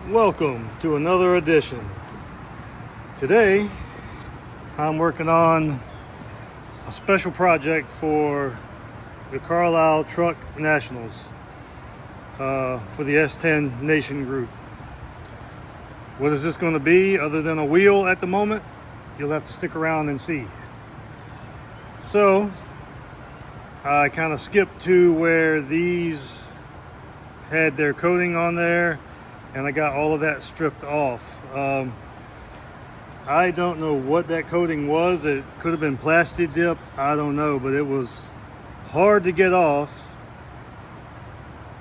Welcome to another edition. Today, I'm working on a special project for the Carlisle Truck Nationals for the S10 Nation group. What is this going to be other than a wheel at the moment? You'll have to stick around and see. So, I kind of skipped to where these had their coating on there, and I got all of that stripped off. I don't know what that coating was. It could have been plastic dip, I don't know, but it was hard to get off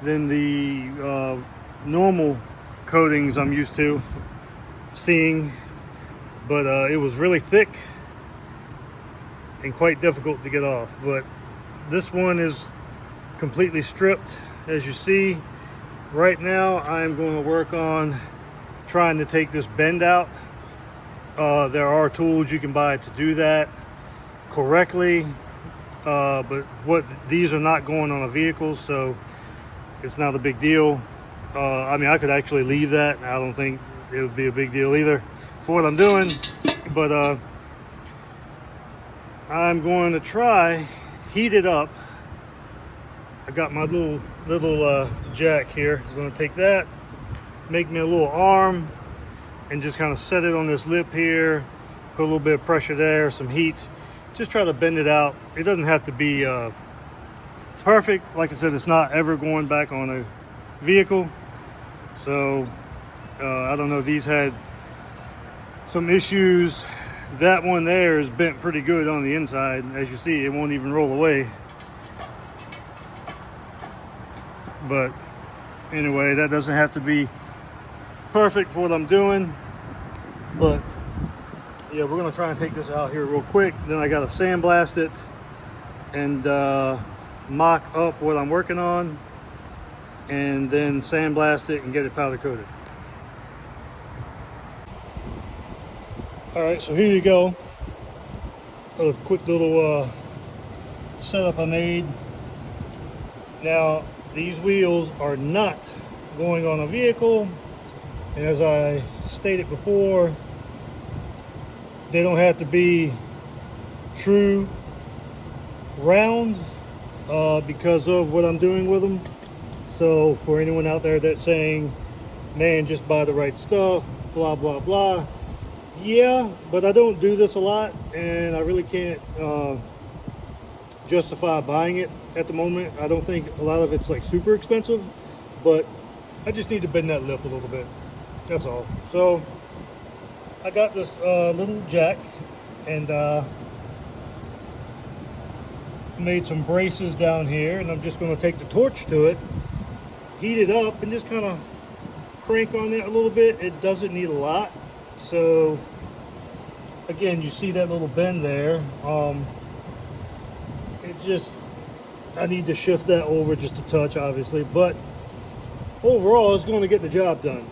than the normal coatings I'm used to seeing, but it was really thick and quite difficult to get off. But this one is completely stripped, as you see. Right now I'm going to work on trying to take this bend out. There are tools you can buy to do that correctly, but these are not going on a vehicle, so it's not a big deal. I mean, I could actually leave that. I don't think it would be a big deal either for what I'm doing, but I'm going to try heat it up. I got my little jack here. I'm going to take that, make me a little arm, and just kind of set it on this lip here, put a little bit of pressure there, some heat, just try to bend it out. It doesn't have to be perfect. Like I said, it's not ever going back on a vehicle, so I don't know, these had some issues. That one there is bent pretty good on the inside. As you see, it won't even roll away. But anyway, that doesn't have to be perfect for what I'm doing. But yeah, we're gonna try and take this out here real quick. Then I gotta sandblast it and mock up what I'm working on, and then sandblast it and get it powder coated. All right, so here you go. A quick little setup I made. Now, these wheels are not going on a vehicle, and as I stated before, they don't have to be true round because of what I'm doing with them. So for anyone out there that's saying, man, just buy the right stuff, blah blah blah, yeah, but I don't do this a lot, and I really can't justify buying it at the moment. I don't think a lot of it's like super expensive, but I just need to bend that lip a little bit, that's all. So I got this little jack, and made some braces down here, and I'm just going to take the torch to it, heat it up, and just kind of crank on it a little bit. It doesn't need a lot. So again, you see that little bend there. I need to shift that over just a touch, obviously, but overall it's going to get the job done.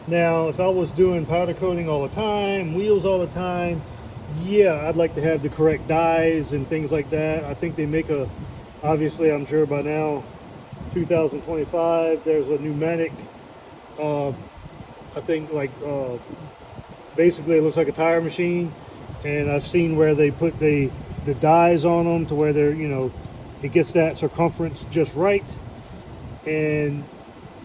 Now, if I was doing powder coating all the time, wheels all the time, yeah, I'd like to have the correct dies and things like that. I think they make obviously, I'm sure by now, 2025, there's a pneumatic, I think like, basically it looks like a tire machine, and I've seen where they put the dies on them to where they're, it gets that circumference just right, and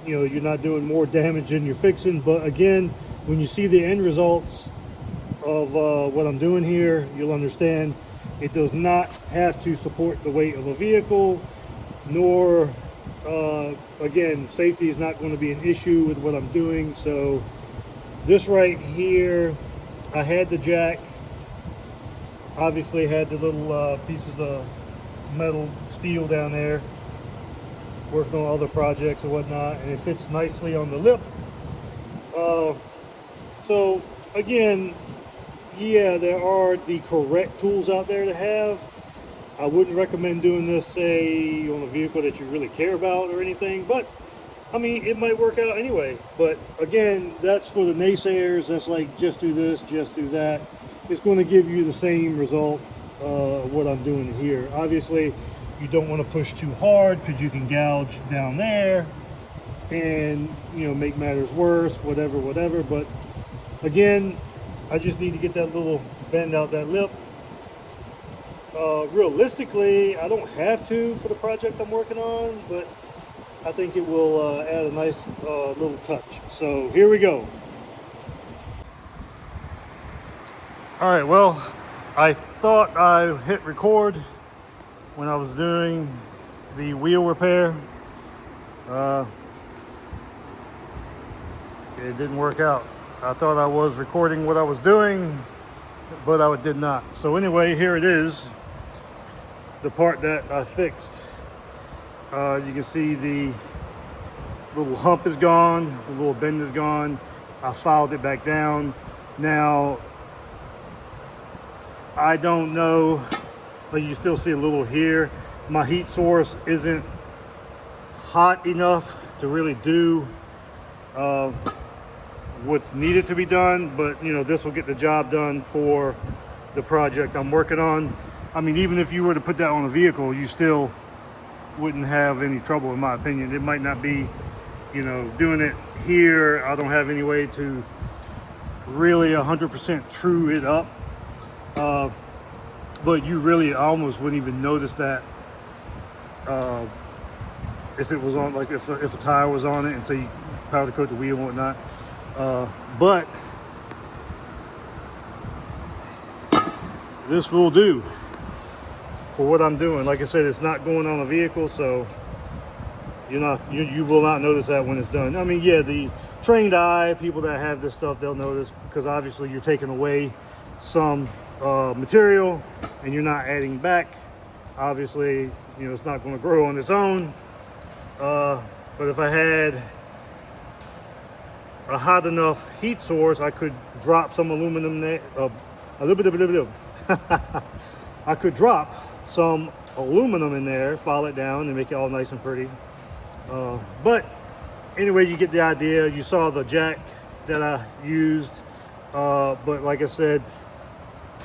you're not doing more damage than you're fixing. But again, when you see the end results of what I'm doing here, you'll understand it does not have to support the weight of a vehicle, nor again, safety is not going to be an issue with what I'm doing. So this right here, I had the jack, obviously had the little pieces of metal steel down there, working on other projects and whatnot, and it fits nicely on the lip. So again, yeah, there are the correct tools out there to have. I wouldn't recommend doing this, say, on a vehicle that you really care about or anything, but I mean, it might work out anyway. But again, that's for the naysayers. That's like, just do this, just do that. It's going to give you the same result, what I'm doing here. Obviously, you don't want to push too hard because you can gouge down there. and, you know, make matters worse, whatever. But again, I just need to get that little bend out that lip. Realistically, I don't have to for the project I'm working on, but I think it will add a nice little touch. So here we go. All right, well, I thought I hit record when I was doing the wheel repair. It didn't work out. I thought I was recording what I was doing, but I did not. So anyway, here it is, the part that I fixed. You can see the little hump is gone, the little bend is gone. I filed it back down. Now, I don't know, but you still see a little here. My heat source isn't hot enough to really do what's needed to be done, but you know, this will get the job done for the project I'm working on. I mean, even if you were to put that on a vehicle, you still wouldn't have any trouble, in my opinion. It might not be, you know, doing it here, I don't have any way to really 100% true it up. But you really almost wouldn't even notice that if it was on, like if a tire was on it and say you powder coat the wheel and whatnot. But this will do for what I'm doing. Like I said, it's not going on a vehicle, so you will not notice that when it's done. I mean, yeah, the trained eye, people that have this stuff, they'll notice, because obviously you're taking away some material and you're not adding back. Obviously, you know, it's not going to grow on its own. But if I had a hot enough heat source, I could drop some aluminum there, I could drop some aluminum in there, file it down, and make it all nice and pretty. But anyway, you get the idea. You saw the jack that I used, but like I said,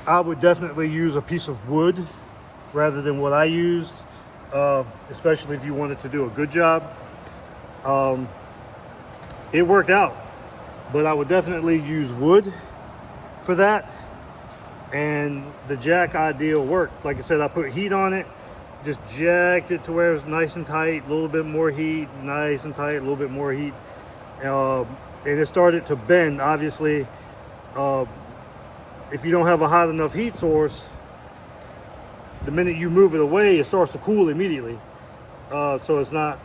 I would definitely use a piece of wood rather than what I used, especially if you wanted to do a good job. It worked out, but I would definitely use wood for that. And the jack idea worked. Like I said, I put heat on it, just jacked it to where it was nice and tight, a little bit more heat, nice and tight, a little bit more heat. And it started to bend. Obviously, if you don't have a hot enough heat source, the minute you move it away, it starts to cool immediately. So it's not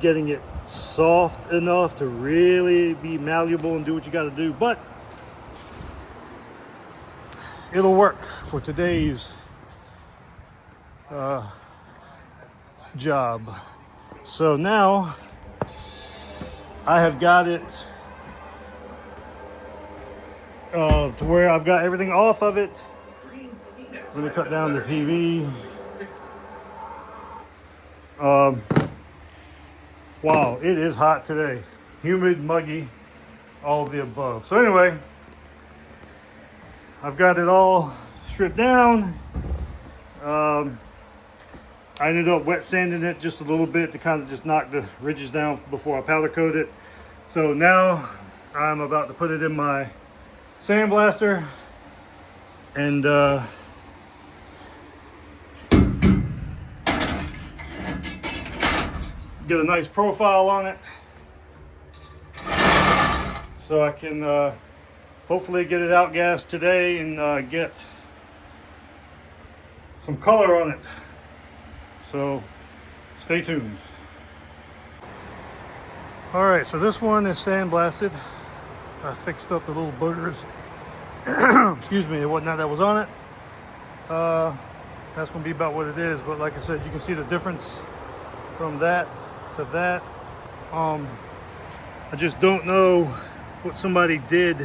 getting it soft enough to really be malleable and do what you got to do. But it'll work for today's job. So now I have got it to where I've got everything off of it. I'm going to cut down the TV. Wow, it is hot today. Humid, muggy, all of the above. So anyway, I've got it all stripped down. I ended up wet sanding it just a little bit to kind of just knock the ridges down before I powder coat it. So now I'm about to put it in my sandblaster and get a nice profile on it so I can hopefully get it outgassed today and get some color on it. So stay tuned. All right, so this one is sandblasted. I fixed up the little boogers. Excuse me, and whatnot that was on it. That's gonna be about what it is. But like I said, you can see the difference from that to that. I just don't know what somebody did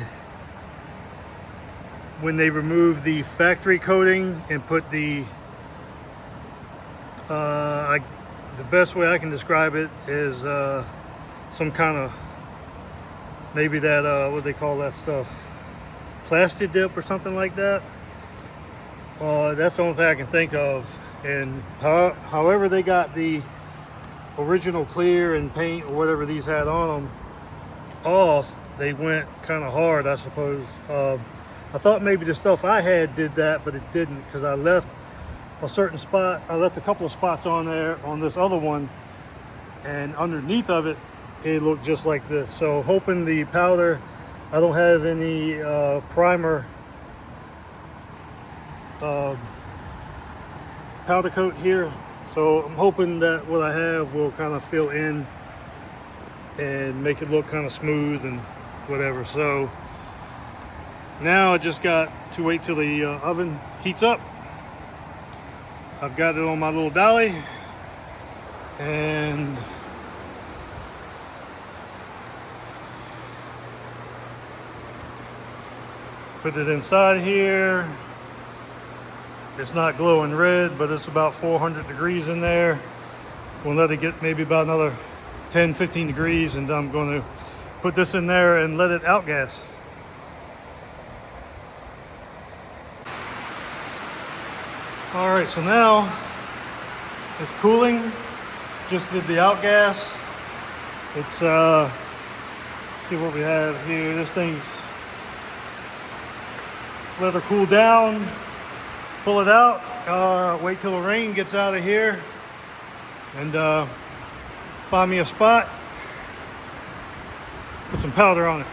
when they removed the factory coating and put the the best way I can describe it is some kind of, maybe that what do they call that stuff, plastic dip or something like that. That's the only thing I can think of. And however they got the original clear and paint or whatever these had on them off, they went kind of hard, I suppose. I thought maybe the stuff I had did that, but it didn't, because I left a certain spot. I left a couple of spots on there on this other one, and underneath of it, it looked just like this. So hoping the powder, I don't have any primer powder coat here, so I'm hoping that what I have will kind of fill in and make it look kind of smooth and whatever. So now I just got to wait till the oven heats up. I've got it on my little dolly, and put it inside here. It's not glowing red, but it's about 400 degrees in there. We'll let it get maybe about another 10-15 degrees, and I'm going to put this in there and let it outgas. All right, so now it's cooling. Just did the outgas. It's see what we have here. This thing's, let her cool down, pull it out, wait till the rain gets out of here, and find me a spot, put some powder on it.